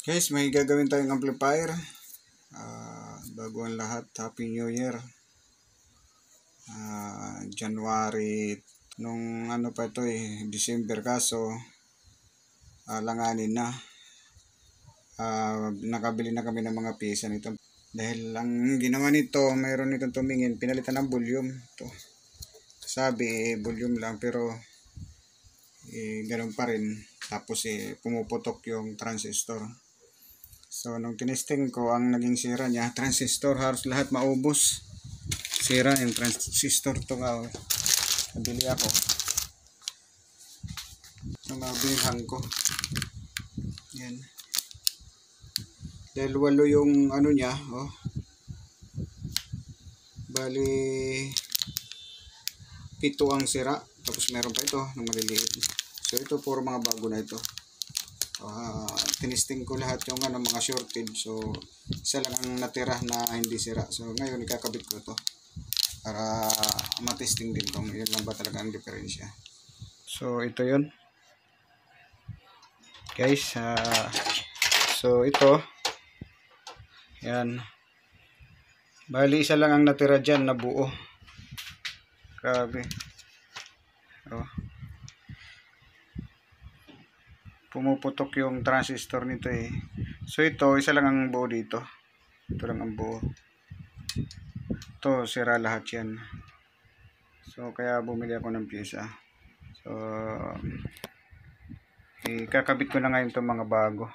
Guys, may gagawin tayong amplifier. Bago ang lahat, Happy New Year. January, nung ano pa ito December, kaso langanin na. Nakabili na kami ng mga piyesa nito. Dahil ang ginawa nito, mayroon nitong tumingin, pinalitan ng volume. Ito. Sabi, volume lang, pero ganun pa rin. Tapos pumuputok yung transistor. So, nung tinesting ko, ang naging sira niya, transistor, halos lahat maubos. Sira yung transistor to nga. Nabili ako. So, nabilhan ko. Yan. Dahil walo yung ano niya, Bali, 7 ang sira. Tapos meron pa ito, ng maliliit. So, ito puro mga bago na ito. Tinisting ko lahat yung mga shorted, so isa lang ang natira na hindi sira. So ngayon ikakabit ko to para matesting din kung yun lang ba talaga ang diferensya. So ito yun guys. So ito yan, bali isa lang ang natira dyan na buo. Grabe. Pumuputok yung transistor nito So ito, isa lang ang buo dito. Ito lang ang buo. Ito, sira lahat yan. So kaya bumili ako ng pyesa. So ikakabit ko na ngayon itong mga bago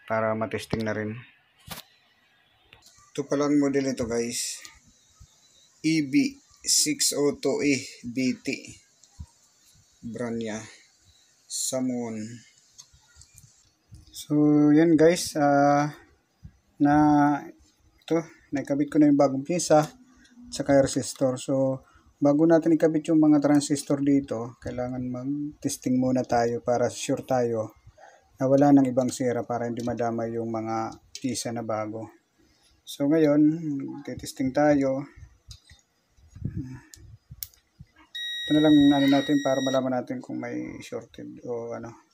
para matesting na rin. Ito pala ang model nito guys. EB602E BT. Brand niya. Samon. So yan guys, nakabit ko na yung bagong pyesa at saka resistor. So bago natin ikabit yung mga transistor dito, kailangan mag-testing muna tayo para sure tayo na wala nang ibang sira, para hindi madama yung mga pyesa na bago. So ngayon, testing tayo. Ito na lang natin para malaman natin kung may shorted o ano.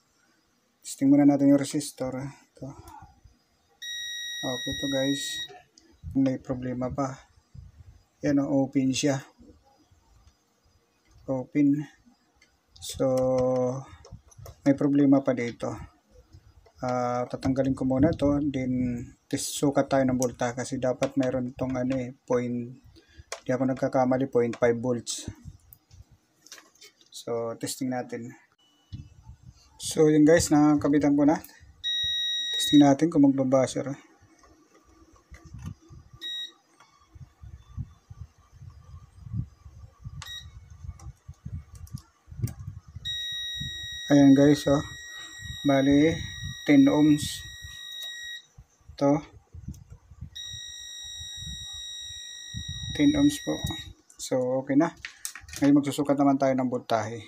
Testing muna natin yung resistor. Ito. Okay ito guys. Kung may problema pa. Yan open siya. Open. So, may problema pa dito. Tatanggalin ko muna to. Then, sukat tayo ng volta kasi dapat mayroon itong di ako nagkakamali, 0.5 volts. So, testing natin. So, yun guys, nakakabitan ko na. Testing natin kung magbabasher. Ayan guys, bali, 10 ohms. Ito. 10 ohms po. So, okay na. Ngayon magsusukat naman tayo ng voltahe.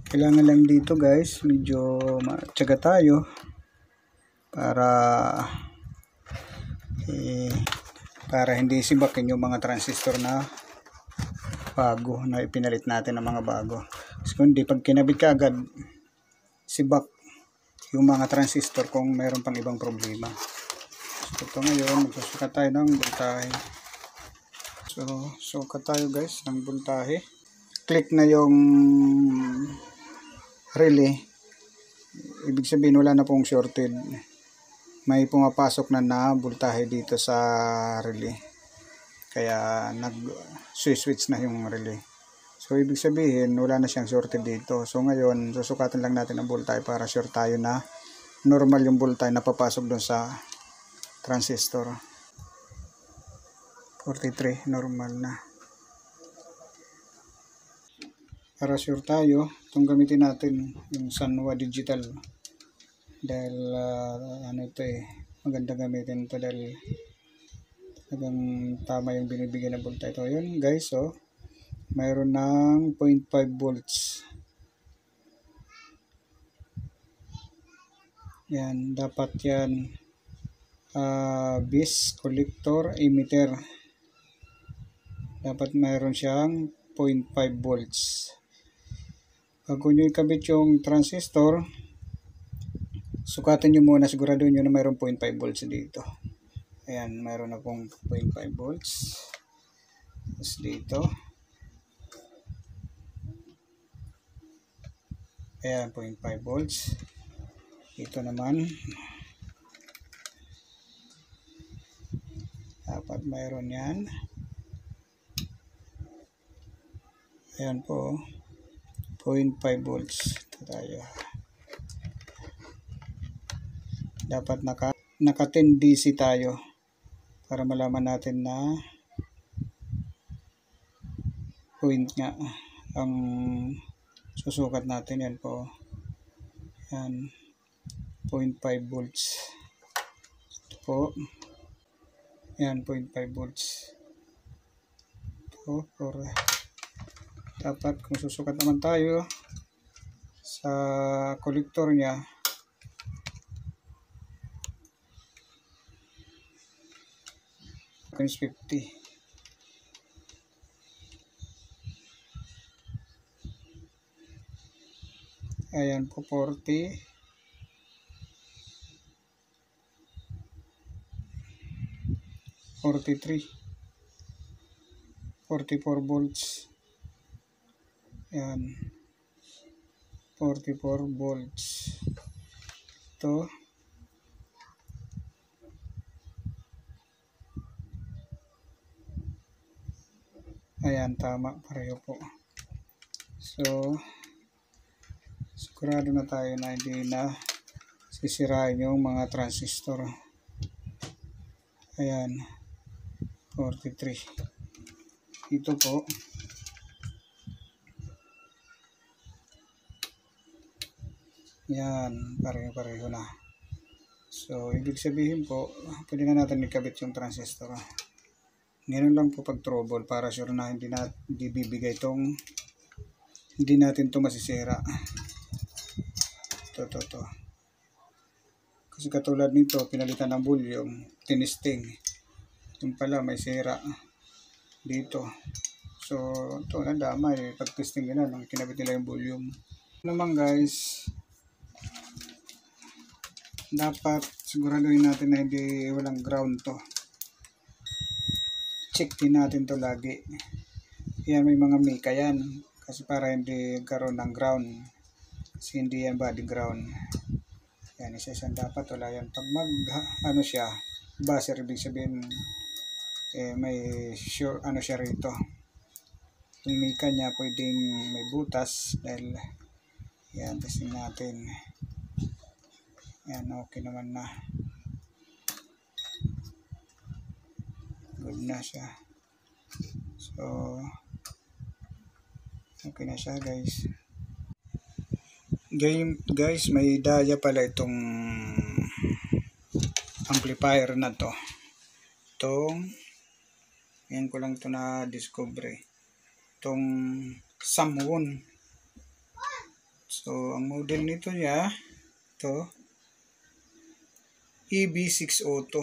Kailangan lang dito guys, medyo matyaga tayo para hindi sibakin yung mga transistor na bago na ipinalit natin ng mga bago. Kasi kundi pag kinabit ka agad, sibak yung mga transistor kung mayroon pang ibang problema. So ito ngayon, magsusukat tayo ng voltahe. So sukat tayo guys ng voltahe. Click na yung relay. Ibig sabihin wala na pong shorted. May pumapasok na voltahe dito sa relay. Kaya nag-switch na yung relay. So ibig sabihin wala na siyang shorted dito. So ngayon susukatan lang natin ang voltahe para sure tayo na normal yung voltahe na papasok doon sa transistor. 43 normal na. Para sure tayo, itong gamitin natin yung Sanwa Digital. Dahil maganda gamitin ito dahil talagang tama yung binibigyan ng volta. Ito yun guys, mayroon ng 0.5 volts. Yan, dapat yan bis collector emitter. Dapat mayroon siyang 0.5 volts. Bago nyo ikabit yung transistor, Sukatin nyo muna, siguraduhin nyo na mayroong 0.5 volts dito. Ayan, mayroon na pong 0.5 volts. Tapos dito. Ayan, 0.5 volts. Dito naman. Dapat mayroon yan. Ayan po. 0.5 volts. Ito tayo. Dapat naka 10 DC tayo para malaman natin na point nga ang susukat natin. Yan po. Yan. 0.5 volts. Ito po. Yan, 0.5 volts. Ito, dapat kung susukat naman tayo sa kolektor niya, -50. Ayan po, 40. 43. 44 volts. Ayan. 44 volts. Ito. Ayan, tama, pareho po. So, sigurado na tayo na hindi na sisirain yung mga transistor. Ayan, 43. Ito po. Yan, pareho-pareho na. So, ibig sabihin po, pwede na natin ikabit yung transistor. Ngayon lang po pag trouble para sure na hindi bibigay itong, hindi natin to masisira. Ito. Kasi katulad nito, pinalitan ng volume, tinisting. Yung pala may sira dito. So, ito nadama eh. Pag testing nila, nung kinabit nila yung volume. Naman guys, dapat siguraduhin natin na hindi walang ground to. Check din natin to lagi. Yan, may mga mika yan. Kasi para hindi karoon ng ground. Kasi hindi yan body ground. Yan, isa-isang dapat wala yan. Pag ano siya, buzzer, ibig sabihin may sure ano siya rito. Yung mika niya pwedeng may butas dahil yan, testing natin. Yan, okay naman na. Good na siya. So, okay na siya guys. Guys, may daya pala itong amplifier na to. Yan ko lang ito na-discover. Itong Samwon. So, ang model nito niya, ito, EB602.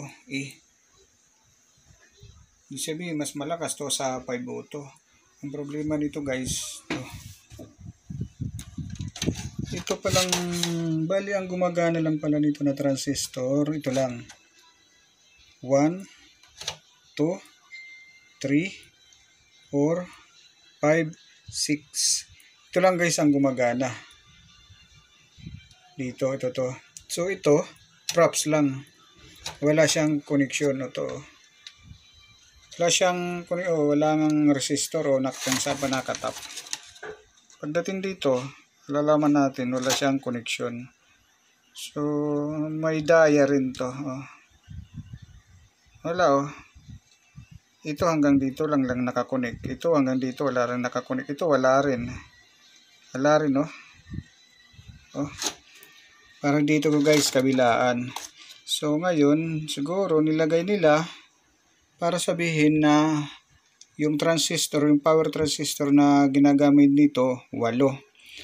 Ibig sabihin, mas malakas to sa 502. Ang problema nito guys, ito palang, bali ang gumagana lang pala nito na transistor, ito lang. 1, 2, 3, 4, 5, 6. Ito lang guys ang gumagana. Dito, ito to. So ito, props lang. Wala siyang connection o to. Wala siyang, wala nang resistor o kung saan pa nakatap. Pagdating dito, lalaman natin wala siyang connection. So, may daya rin to. Wala Ito hanggang dito lang nakakonek. Ito hanggang dito wala rin nakakonek. Ito wala rin. Wala rin Parang dito ko guys, kabilaan. So, ngayon, siguro nilagay nila para sabihin na yung transistor, yung power transistor na ginagamit nito, 8.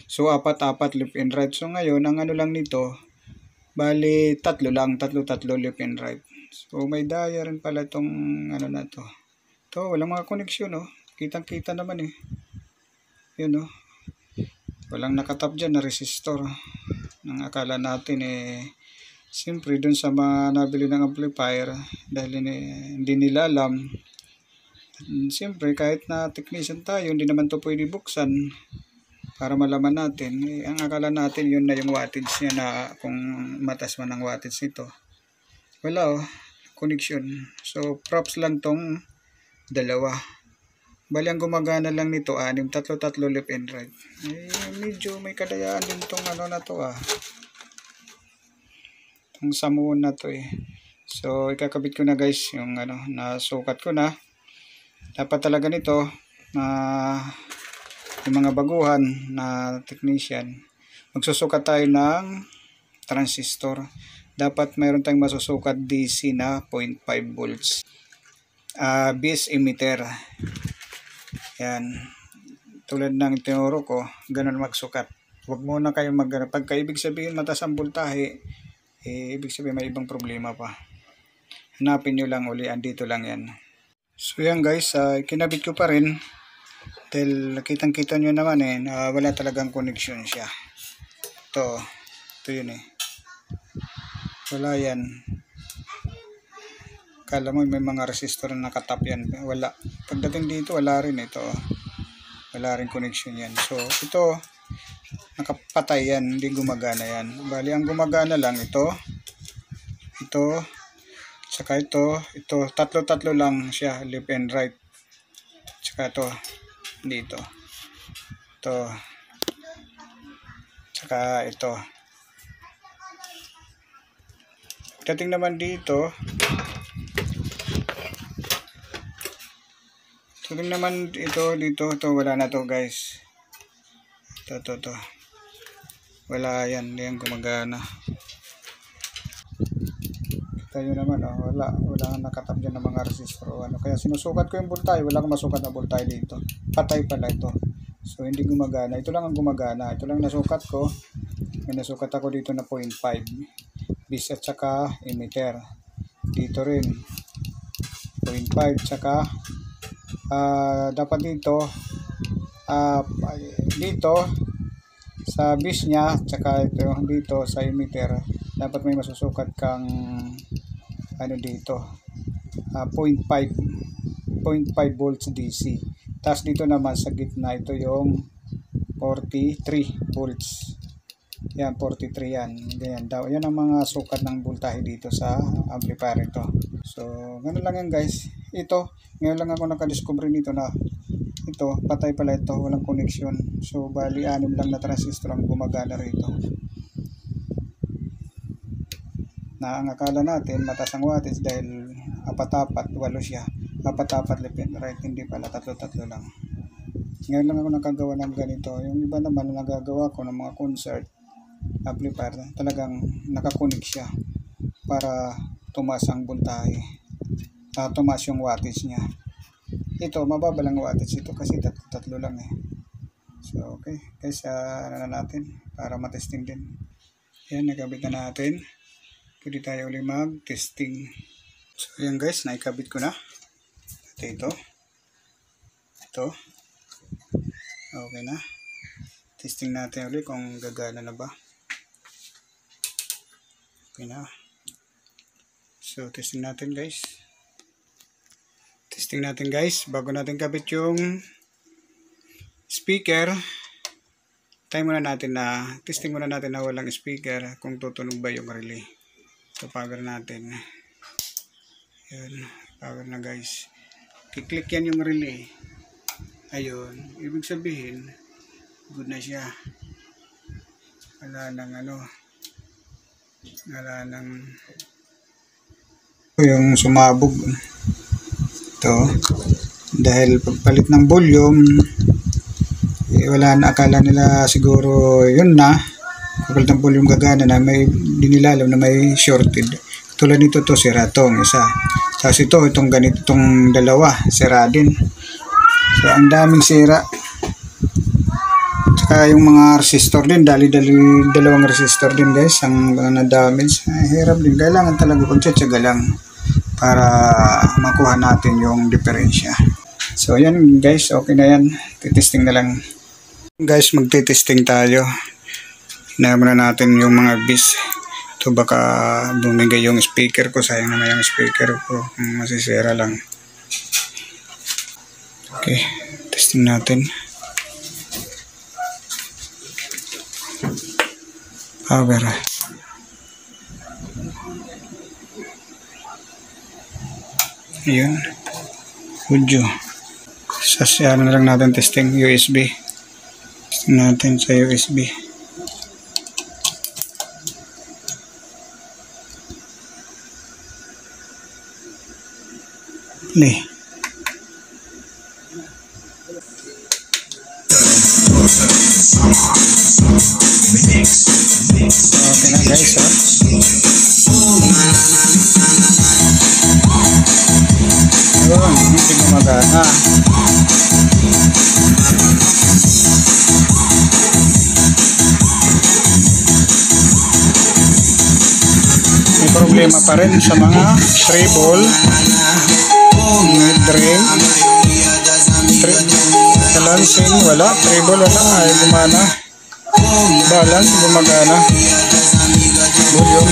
So, 4 left and right. So, ngayon, ang ano lang nito, bali, 3 lang. 3 left and right. So, may daya rin pala itong ano na to. Ito, walang mga koneksyon, Kitang-kita naman Yun, Walang nakatap dyan na resistor. Ang akala natin Siyempre dun sa mga nabili ng amplifier, dahil hindi nila alam. Siyempre kahit na technician tayo, hindi naman to pwede buksan para malaman natin. Ang akala natin yun na yung wattage niya, na kung matas man ang wattage nito. Wala connection. So props lang tong dalawa. Bali ang gumagana lang nito 6, tatlo left and right. Medyo may kadayaan din tong na to Itong samuon na to So ikakabit ko na guys yung nasukat ko na. Dapat talaga nito yung mga baguhan na technician, magsusukat tayo ng transistor. Dapat mayroon tayong masusukat DC na 0.5 volts. BS emitter. Yan. Tulad ng tinuro ko, ganun magsukat. Huwag muna kayo pagka ibig sabihin mataas ang voltahe, ibig sabihin may ibang problema pa. Hanapin nyo lang uli, andito lang yan. So yan guys, kinabit ko pa rin. Dahil kitang-kita nyo naman wala talagang connection siya. Ito yun Wala yan. Kala mo may mga resistor na nakatap yan. Wala. Pagdating dito, wala rin ito. Wala rin connection yan. So ito, nakapatay yan. Hindi gumagana yan. Bali, ang gumagana lang ito, saka ito, tatlo lang siya, left and right. Saka ito, dito. Ito. Saka ito. Dating naman dito, dito, wala na to guys. Ito. Wala yan, hindi yan gumagana. Tayo naman wala nakatap dyan ng mga resistor kaya sinusukat ko yung voltahe, wala akong masukat na voltahe dito, patay pala ito. So hindi gumagana, ito lang ang gumagana, ito lang nasukat ko. May nasukat ako dito na 0.5 bis at saka emitter, dito rin 0.5 tsaka dapat dito sa bis nya, tsaka ito dito sa emitter, dapat may masusukat kang dito 0.5 volts DC. Tapos dito naman sa gitna, ito yung 43 volts. Yan, 43 yan. Ganyan daw. Yan ang mga sukat ng voltahe dito sa amplifier ito. So, ganun lang yan guys. Ito, ngayon lang ako nakadiscover nito na ito, patay pala ito, walang connection. So, bali 6 lang na transistor ang gumagana rito. Na ang akala natin mataas ang wattage dahil apat-apat, 8 siya. Apat-apat left and right, hindi pala, tatlo lang. Ngayon lang ako nakagawa ng ganito. Yung iba naman nagagawa ko ng mga concert amplifier, talagang nakakunik siya para tumaas ang voltahe, tumaas yung wattage niya. Ito, mababa lang wattage ito kasi tatlo lang So okay guys, natin para matesting din. Yan, nagkabit na natin. Pwede tayo ulit mag-testing. So yan guys, naikabit ko na. Ito. Okay na. Testing natin ulit kung gagana na ba. Okay na. So testing natin guys. Bago natin kabit yung speaker, testing muna natin na walang speaker kung tutunog ba yung relay. So power natin. Ayun, power na guys. Kiklik yan yung relay. Ayun, ibig sabihin good na siya. Wala nang yung sumabog. Ito, dahil pagpalit ng volume, wala na, akala nila siguro yun na, pagpalit ng volume gagana na, may dinilalam na may shorted. Tulad nito to, sira tong isa. Tapos itong ganito, itong dalawa, sira din. So ang daming sira. Tsaka yung mga resistor din, dalawang resistor din guys, ang na-damage. Hirap din, kailangan talaga pagtsatsaga lang para makuha natin yung diferensya. So yan guys, okay na yan. Titesting na lang. Guys, magtitesting tayo. Hinahan muna natin yung mga bis. Ito baka bumigay yung speaker ko. Sayang naman yung speaker ko. Masisira lang. Okay. Testing natin. Power. Ayun. Audio. Sasyahan na lang natin testing USB. Testing natin sa USB. Play. Okay na guys, ha? Ayun, hindi gumagana. May problema pa rin sa mga treble, mid-range, balancing, wala, treble, wala, ay gumana. Balance, gumagana. Volume.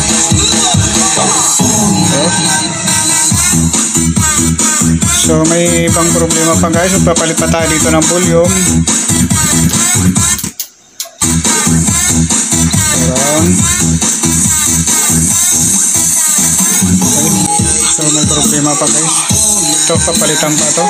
So may ibang problema pa guys. Papalit pa tayo dito ng volume. Around. Okay. So may problema pa guys. Ito papalitan pa to.